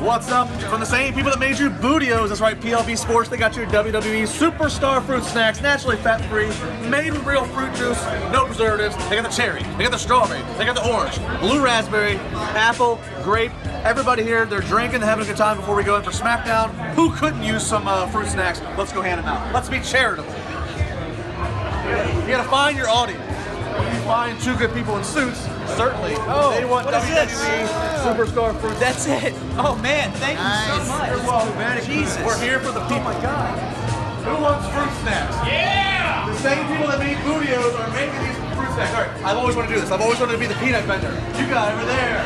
What's up? From the same people that made you Bootios, that's right, PLB Sports, they got your WWE Superstar Fruit Snacks, naturally fat-free, made with real fruit juice, no preservatives. They got the cherry, they got the strawberry, they got the orange, blue raspberry, apple, grape. Everybody here, they're drinking, having a good time before we go in for Smackdown. Who couldn't use some fruit snacks? Let's go hand them out. Let's be charitable. You gotta find your audience. When you find two good people in suits, certainly they want WWE Superstar Fruit. That's it. Oh man, thank you so much. You're welcome. Jesus. We're here for the people. Oh my God. Who wants fruit snacks? Yeah! The same people that made Bootios are making these fruit snacks. All right, I've always wanted to do this. I've always wanted to be the peanut vendor. You got it over there.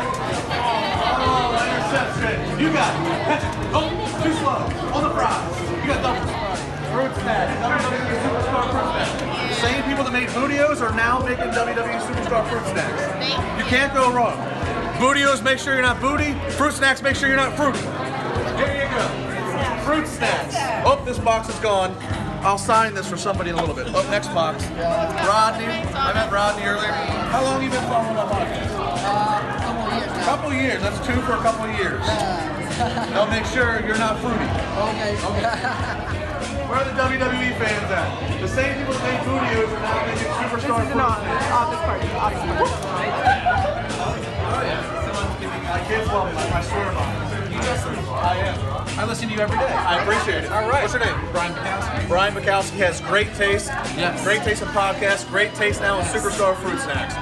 Oh, interception. You got it. Catch it. Oh, too slow. On the fries. You got double. Fruit snacks. WWE Superstar Fruit Snacks. The same people that made Bootios are now making WWE Superstar Fruit Snacks. You can't go wrong. Bootios, make sure you're not booty. Fruit snacks, make sure you're not fruity. Here you go. Fruit snacks. Oh, this box is gone. I'll sign this for somebody in a little bit. Oh, next box. Rodney. I met Rodney earlier. How long have you been following my podcast? A couple years. That's two for a couple of years. Now make sure you're not fruity. Okay. Where are the WWE fans at? The same people that made Bootios are now making Superstar Fruit Snacks. Office party. Oh yeah. My kids love me. I swear on it. I am. I listen to you every day. I appreciate it. All right. What's your name? Brian Bukowski. Brian Bukowski has great taste. Yes. Great taste in podcasts. Great taste now in Superstar Fruit Snacks.